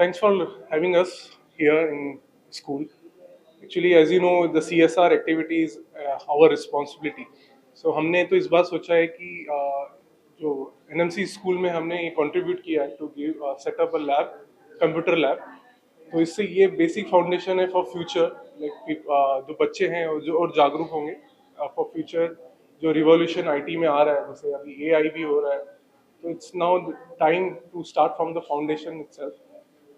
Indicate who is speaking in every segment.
Speaker 1: Thanks for having us here in school. Actually, as you know, the CSR activity is our responsibility. So हमने तो इस बार सोचा है कि जो NMC स्कूल में हमने ये कंट्रीब्यूट किया है to give set up a lab, computer lab. तो इससे ये बेसिक फाउंडेशन है फॉर फ्यूचर, लाइक जो बच्चे हैं और जागरूक होंगे फॉर फ्यूचर। जो रिवॉल्यूशन आईटी में आ रहा है, जैसे अभी एआई भी हो रहा है, तो it's now time to start from the foundation itself.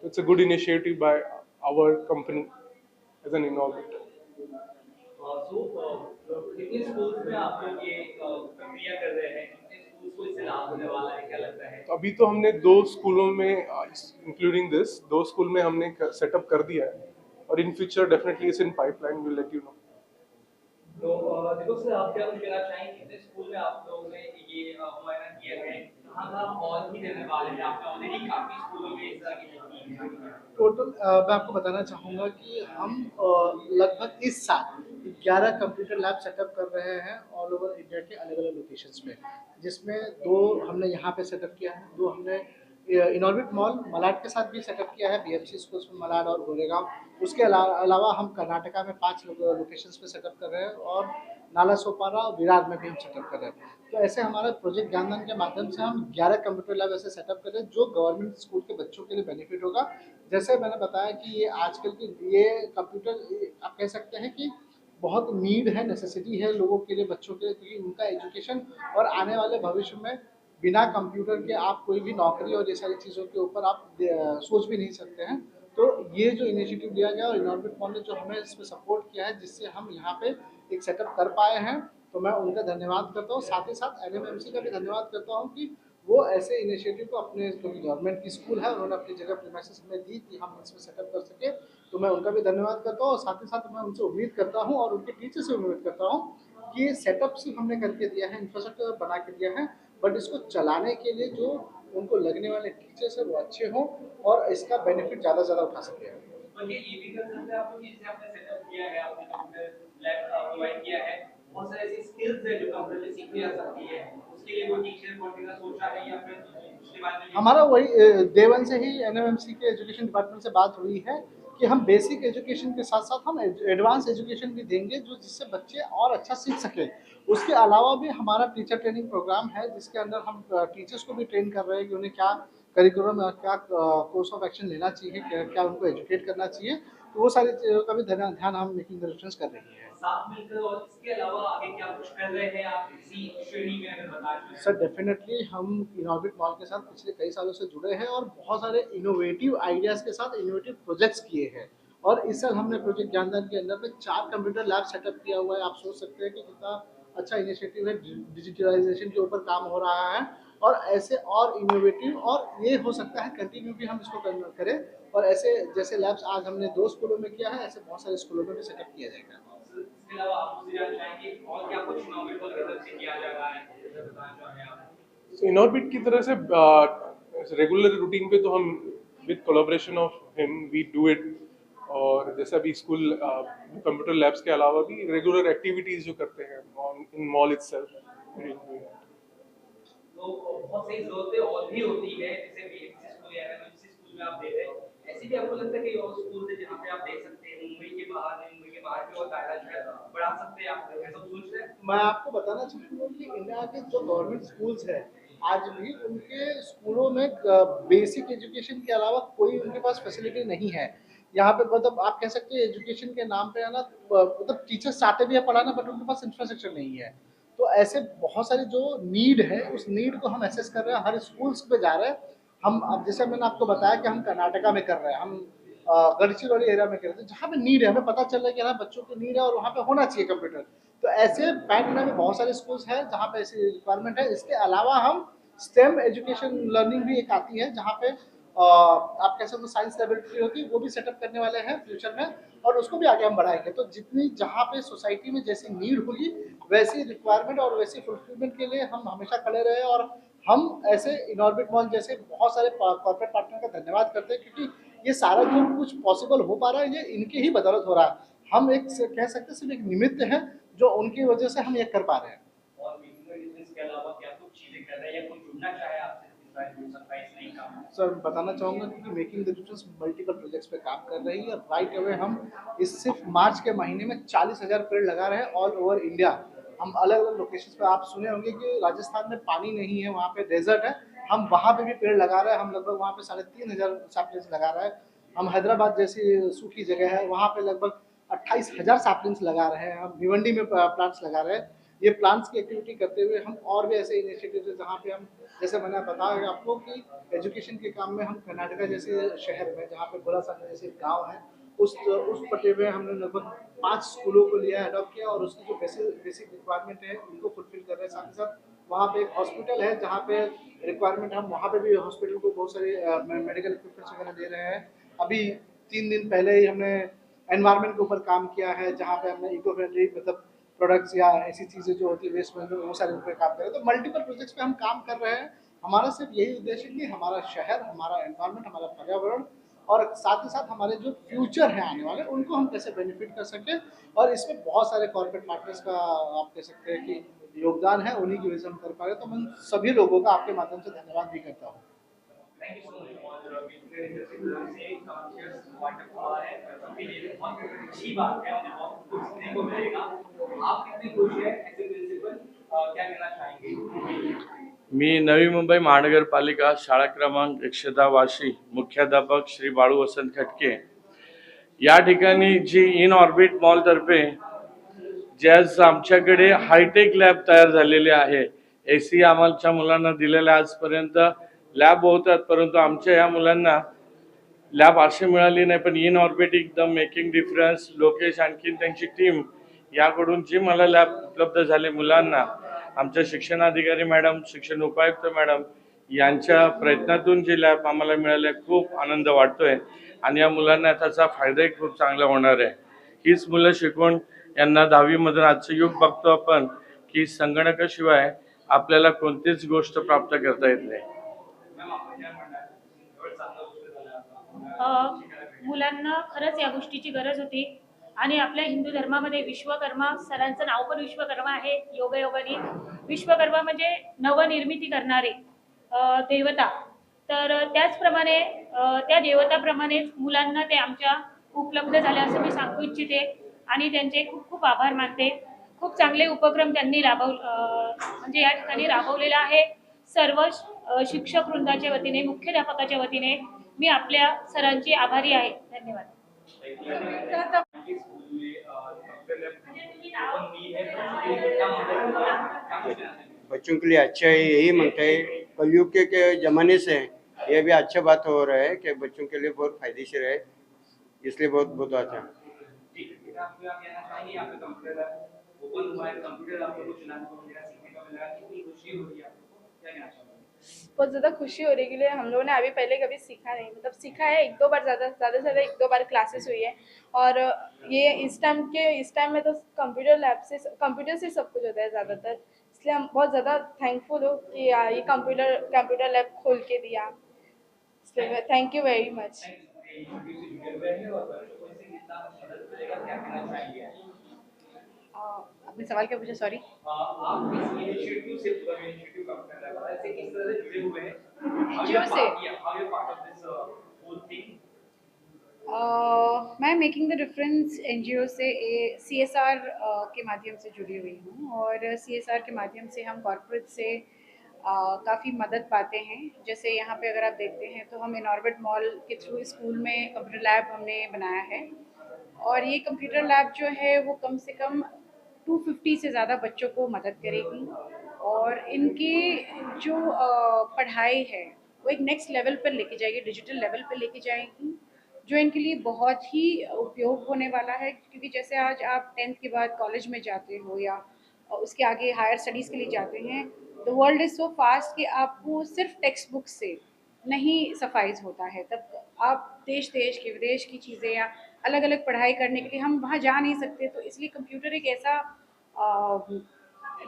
Speaker 1: So it's a good initiative by our company as an innovator.
Speaker 2: कितने स्कूल्स में आप लोग ये प्रक्रिया कर रहे हैं? कितने स्कूल्स को इससे लाभ होने वाला है, क्या लगता है?
Speaker 1: तो अभी तो हमने दो स्कूलों में, इंक्लूडिंग दिस, दो स्कूल में हमने सेटअप कर दिया है, और in future definitely it's in pipeline, will let you know.
Speaker 2: तो देखो सर, आप क्या कुछ कहना चाहेंगे? कितने स्कूल में आप लोगों ने ये मुआयना किया है? कहाँ और भी देने वाले हैं? आपने ऑलरेडी काफी स्कूलों में इस तरह की की है।
Speaker 3: टोटल मैं आपको बताना चाहूँगा कि हम लगभग इस साल 11 कंप्यूटर लैब सेटअप कर रहे हैं ऑल ओवर इंडिया के अलग अलग लोकेशंस में, जिसमें 2 हमने यहाँ पे सेटअप किया है, 2 हमने इनॉर्बिट मॉल मलाड के साथ भी सेटअप किया है, बीएमसी स्कूल्स में मलाड और गोरेगांव। उसके अलावा हम कर्नाटका में 5 लोकेशंस पे सेटअप कर रहे हैं, और नाला सोपारा और विरार में भी हम सेटअप कर रहे हैं। तो ऐसे हमारा प्रोजेक्ट ज्ञानदान के माध्यम से हम 11 कंप्यूटर लैब ऐसे सेटअप कर रहे हैं जो गवर्नमेंट स्कूल के बच्चों के लिए बेनिफिट होगा। जैसे मैंने बताया कि ये आजकल की ये कंप्यूटर आप कह सकते हैं कि बहुत नीड है, नेसेसिटी है लोगों के लिए, बच्चों के लिए, क्योंकि उनका एजुकेशन और आने वाले भविष्य में बिना कंप्यूटर के आप कोई भी नौकरी और ये सारी चीज़ों के ऊपर आप सोच भी नहीं सकते हैं। तो ये जो इनिशिएटिव लिया गया और इनॉर्बिट फंड ने जो हमें इसमें सपोर्ट किया है, जिससे हम यहाँ पे एक सेटअप कर पाए हैं, तो मैं उनका धन्यवाद करता हूँ। साथ ही साथ एनएमएमसी का भी धन्यवाद करता हूँ कि वो ऐसे इनिशिएटिव को अपने, क्योंकि गवर्नमेंट की स्कूल है, उन्होंने अपनी जगह प्रीमाइसेस हमें दी कि हम इसमें सेटअप कर सके। तो मैं उनका भी धन्यवाद करता हूँ, और साथ ही साथ मैं उनसे उम्मीद करता हूँ और उनके टीचर से उम्मीद करता हूँ कि ये सेटअप सिर्फ हमने करके दिया है, इंफ्रास्ट्रक्चर बना के दिया है, बट इसको चलाने के लिए जो उनको लगने वाले टीचर्स है वो अच्छे हों और इसका बेनिफिट ज़्यादा से ज़्यादा उठा सकें।
Speaker 2: और ये भी कर सकते हैं आप लोग, जैसे आपने सेटअप किया है, आपने कंप्यूटर लैब प्रोवाइड किया है, बहुत सारी ऐसी स्किल्स है जो कंप्यूटर में सीखी जा सकती है, उसके लिए वो टीचर पर्टिकुलर सोचा है या फिर उसके बारे में?
Speaker 3: हमारा वही देवन से ही एनएमएमसी के एजुकेशन डिपार्टमेंट से बात हुई है कि हम बेसिक एजुकेशन के साथ साथ हम एडवांस एजुकेशन भी देंगे, जो जिससे बच्चे और अच्छा सीख सके। उसके अलावा भी हमारा टीचर ट्रेनिंग प्रोग्राम है, जिसके अंदर हम टीचर्स को भी ट्रेन कर रहे हैं कि उन्हें क्या करिकुलम और क्या कोर्स ऑफ एक्शन लेना चाहिए, क्या क्या उनको एजुकेट करना चाहिए। तो वो सारी चीज़ों का भी ध्यान हम मेकिंग द डिफरेंस कर रही है।
Speaker 2: साथ मिलकर, और इसके अलावा आगे क्या कुछ कर रहे हैं आप इसी श्रेणी में, अगर बता दें?
Speaker 3: सर डेफिनेटली हम इनॉर्बिट मॉल के साथ पिछले कई सालों से जुड़े हैं और बहुत सारे इनोवेटिव आइडियाज़ के साथ इनोवेटिव प्रोजेक्ट्स किए हैं। और इस साल हमने प्रोजेक्ट ज्ञानदान के अंदर में 4 कंप्यूटर लैब सेटअप किया हुआ है। आप सोच सकते हैं कि कितना अच्छा इनिशिएटिव है, डिजिटलाइजेशन के ऊपर काम हो रहा है, और ऐसे और इनोवेटिव, और ये हो सकता है कंटिन्यू भी हम इसको करें, और ऐसे जैसे लैब्स आज हमने 2 स्कूलों में किया है, ऐसे बहुत सारे स्कूलों में भी सेटअप किया जाएगा।
Speaker 2: इसके अलावा आप मुझे जानना चाहेंगे और क्या कुछ इनोवेटिव की तरफ से किया जा रहा है, बताना चाहेंगे आप?
Speaker 1: So इनऑर्बिट की तरह से रेगुलर रूटीन पे तो हम with collaboration of him we do it. और जैसे अभी स्कूल कंप्यूटर लैब्स के अलावा भी रेगुलर एक्टिविटीज जो करते हैं इन मॉल इटसेल्फ।
Speaker 2: तो बहुत सी जरूरतें और भी होती है, जैसे बीएमसी स्कूल या एमएमसी स्कूल में आप दे रहे हैं, ऐसी भी आपको लगता है कि और स्कूल है जहाँ पे आप देख सकते हैं, मुंबई के बाहर भी और दायरा जो है बढ़ा सकते हैं, आप ऐसा सोच रहे हैं?
Speaker 3: मैं आपको बताना चाहूँगा कि इंडिया के जो गवर्नमेंट स्कूल्स हैं, आज भी उनके स्कूलों में बेसिक एजुकेशन के अलावा कोई उनके पास फैसिलिटी नहीं है। यहाँ पे मतलब आप कह सकते हैं एजुकेशन के नाम पे है ना, मतलब टीचर्स चाहते भी है पढ़ाना, बट उनके पास इंफ्रास्ट्रक्चर नहीं है। तो ऐसे बहुत सारी जो नीड है, उस नीड को हम एसेस कर रहे हैं, हर स्कूल्स पे जा रहे हैं। हम अब जैसे मैंने आपको बताया कि हम कर्नाटका में कर रहे हैं, हम गढ़चिरौली एरिया में कर रहे थे, जहाँ पे नीड है, हमें पता चल रहा है कि हाँ बच्चों की नीड है और वहाँ पे होना चाहिए कंप्यूटर। तो ऐसे पैन इंडिया में बहुत सारे स्कूल्स हैं जहाँ पे ऐसी रिक्वायरमेंट है। इसके अलावा हम स्टेम एजुकेशन लर्निंग भी एक आती है, जहाँ पे आप कह सकते हो साइंस लेबोरेटरी होती है, वो भी सेटअप करने वाले हैं फ्यूचर में, और उसको भी आगे हम बढ़ाएंगे। तो जितनी जहाँ पे सोसाइटी में जैसी नीड होगी, वैसी रिक्वायरमेंट और वैसी फुलफिलमेंट के लिए हम हमेशा खड़े रहे। और हम ऐसे इनऑर्बिट मॉल जैसे बहुत सारे कॉर्पोरेट पार्टनर का धन्यवाद करते हैं, क्योंकि ये सारा जो कुछ पॉसिबल हो पा रहा है, ये इनके ही बदौलत हो रहा है। हम एक कह सकते हैं सिर्फ एक निमित्त है, जो उनकी वजह से हम ये कर पा रहे हैं।
Speaker 2: और बिजनेस के अलावा क्या कुछ चीजें कर रहे हैं या कुछ जुड़ना चाहे आपसे इस बारे में, सरप्राइज नहीं काम?
Speaker 3: सर बताना चाहूँगा कि making the difference multiple projects पे काम कर रही है। राइट अवे हम इस सिर्फ मार्च के महीने में 40,000 पेड़ लगा रहे हैं ऑल ओवर इंडिया। हम अलग अलग लोकेशंस पे, आप सुने होंगे कि राजस्थान में पानी नहीं है, वहाँ पे डेजर्ट है, हम वहाँ पे भी पेड़ लगा रहे हैं। हम लगभग वहाँ पे 3,500 सैपलिंग्स लगा रहे हैं। हम हैदराबाद जैसी सूखी जगह है, वहाँ पे लगभग 28,000 सैपलिंग्स लगा रहे हैं। हम भिवंडी में प्लांट्स लगा रहे हैं। ये प्लांट्स की एक्टिविटी करते हुए हम और भी ऐसे इनिशिएटिव है जहाँ पे हम, जैसे मैंने बताया आपको कि एजुकेशन के काम में हम कर्नाटका जैसे शहर में, जहाँ पे गोलासागर जैसे गांव है, उस पट्टे में हमने लगभग 5 स्कूलों को लिया, अडॉप्ट किया और उसकी जो बेसिक रिक्वायरमेंट है उनको फुलफिल कर रहे हैं। साथ ही साथ वहाँ पे एक हॉस्पिटल है जहाँ पे रिक्वायरमेंट, हम वहाँ पे भी हॉस्पिटल को बहुत सारे मेडिकल इक्विपमेंट्स वगैरह दे रहे हैं। अभी 3 दिन पहले ही हमने एनवायरनमेंट के ऊपर काम किया है, जहाँ पे हमने इको फ्रेंडली मतलब प्रोडक्ट्स या ऐसी चीज़ें जो होती है वेस्ट मैनेजमेंट, वो सारे पे काम कर रहे हैं। तो मल्टीपल प्रोजेक्ट्स पे हम काम कर रहे हैं। हमारा सिर्फ यही उद्देश्य है कि हमारा शहर, हमारा एनवायरनमेंट, हमारा पर्यावरण और साथ ही साथ हमारे जो फ्यूचर है आने वाले, उनको हम कैसे बेनिफिट कर सकें। और इसमें बहुत सारे कॉर्पोरेट पार्टनर्स का आप कह सकते हैं कि योगदान है, उन्हीं की वजह से हम कर पा रहे हैं। तो मैं सभी लोगों का आपके माध्यम से धन्यवाद भी करता हूँ।
Speaker 2: थैंक यू सो मच और बिल्कुल इंटरेस्टिंग से कॉन्शियस पॉइंट ऑफ हुआ है सबके लिए बहुत अच्छी बात है, मुझे बहुत कुछ सीखने को मिलेगा। आप कितने खुश हैं एज ए प्रिंसिपल, क्या कहना चाहेंगे?
Speaker 4: मी नवी मुंबई महानगरपालिका शाळा क्रमांक 110 वाशी मुख्याध्यापक श्री बाळू वसंत खटके या ठिकाणी जी इन ऑर्बिट मॉलतर्फे ज्याच आमच्याकडे हायटेक लॅब तयार झालेले आहे, एसी आमच्या मुलांना दिलेल्या आजपर्यंत लॅब होतात, परंतु आमच्या या मुलांना लॅब अशी मिळाली नाही. पण इन ऑर्बिट एकदम मेकिंग डिफरन्स लोकेश आणखीन त्यांची टीम याकडून जी मला लॅब उपलब्ध झाले मुलांना, आमच्या शिक्षणाधिकारी मॅडम, शिक्षण उपायुक्त मॅडम यांच्या प्रयत्नातून जी लॅब आम्हाला मिळाले, खूप आनंद वाटतोय आणि या मुलांना त्याचा फायदाही खूप चांगला होणार आहे. हीच मुलं शिकून यांना 10वी मधून आजचं युग बघतो आपण की संगणकाशिवाय आपल्याला कोणतीच गोष्ट प्राप्त करता येत नाही.
Speaker 5: मुलांना खरंच या गोष्टीची गरज होती आणि आपल्या हिंदू धर्मामध्ये विश्वकर्मा, सरांचं नाव पण विश्वकर्मा आहे. योगायोगाने विश्वकर्मा म्हणजे नवनिर्मिती करणारे देवता. तर त्याचप्रमाणे त्या देवताप्रमाणेच मुलांना ते आमच्या उपलब्ध झाले असं मी सांगू इच्छिते आणि त्यांचे खूप खूप आभार मानते. खूप चांगले उपक्रम त्यांनी म्हणजे या ठिकाणी राबवलेला आहे. सर्व शिक्षक वृंदाच्या वतीने, मुख्याध्यापकाच्या वतीने मी आपल्या सरांची आभारी आहे. धन्यवाद.
Speaker 6: बच्चों के लिए अच्छा है, यही मांगता है। कलयुग के जमाने से ये भी अच्छा बात हो रहा है कि बच्चों के लिए बहुत फायदेशीर है, इसलिए बहुत बहुत अच्छा है।
Speaker 7: बहुत ज़्यादा खुशी हो रही है कि हम लोगों ने अभी पहले कभी सीखा नहीं, मतलब सीखा है एक दो बार, ज़्यादा से ज़्यादा एक दो बार क्लासेस हुई है। और ये इस टाइम में तो कंप्यूटर से सब कुछ होता है ज़्यादातर, इसलिए हम बहुत ज़्यादा थैंकफुल हो कि ये कंप्यूटर लैब खोल के दिया, इसलिए थैंक यू वेरी मच। अपने सवाल क्या पूछा, सॉरी।
Speaker 2: आप इस इनिशिएटिव से काम कर रहे हैं, ऐसे किस तरह से जुड़े हुए हैं?
Speaker 7: एनजीओ से मैं मेकिंग द डिफरेंस एनजीओ से सीएसआर के माध्यम से जुड़ी हुई हूँ और सीएसआर के माध्यम से हम कॉर्पोरेट से काफ़ी मदद पाते हैं। जैसे यहाँ पे अगर आप देखते हैं तो हम इनऑर्बिट मॉल के थ्रू स्कूल में कंप्यूटर लैब हमने बनाया है और ये कंप्यूटर लैब जो है वो कम से कम 250 से ज़्यादा बच्चों को मदद करेगी और इनकी जो पढ़ाई है वो एक नेक्स्ट लेवल पर लेके जाएगी, डिजिटल लेवल पर लेके जाएगी, जो इनके लिए बहुत ही उपयोग होने वाला है। क्योंकि जैसे आज आप 10th के बाद कॉलेज में जाते हो या उसके आगे हायर स्टडीज़ के लिए जाते हैं, the world is so fast कि आपको सिर्फ टेक्स्ट बुक से नहीं सफाइज होता है। तब आप देश की विदेश की चीज़ें या अलग अलग पढ़ाई करने के लिए हम वहाँ जा नहीं सकते, तो इसलिए कंप्यूटर एक ऐसा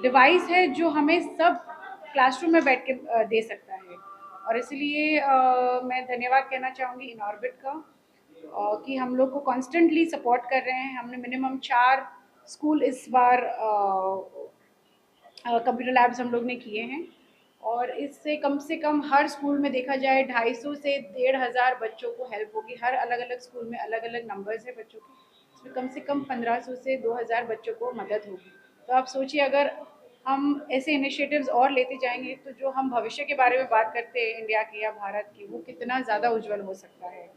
Speaker 7: डिवाइस है जो हमें सब क्लासरूम में बैठ के दे सकता है। और इसलिए मैं धन्यवाद कहना चाहूँगी इनऑर्बिट का कि हम लोग को कॉन्स्टेंटली सपोर्ट कर रहे हैं। हमने मिनिमम 4 स्कूल इस बार कंप्यूटर लैब्स हम लोग ने किए हैं और इससे कम से कम हर स्कूल में देखा जाए 250 से 1500 बच्चों को हेल्प होगी। हर अलग अलग स्कूल में अलग अलग नंबर्स है बच्चों के, इसमें कम से कम 1500 से 2000 बच्चों को मदद होगी। तो आप सोचिए अगर हम ऐसे इनिशिएटिव्स और लेते जाएंगे तो जो हम भविष्य के बारे में बात करते हैं इंडिया की या भारत की, वो कितना ज़्यादा उज्जवल हो सकता है।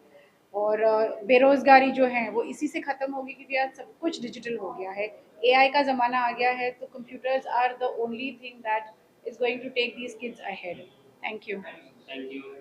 Speaker 7: और बेरोजगारी जो है वो इसी से ख़त्म होगी क्योंकि आज सब कुछ डिजिटल हो गया है, एआई का ज़माना आ गया है, तो computers are the only thing that is going to take these kids ahead. Thank you.
Speaker 2: Thank you.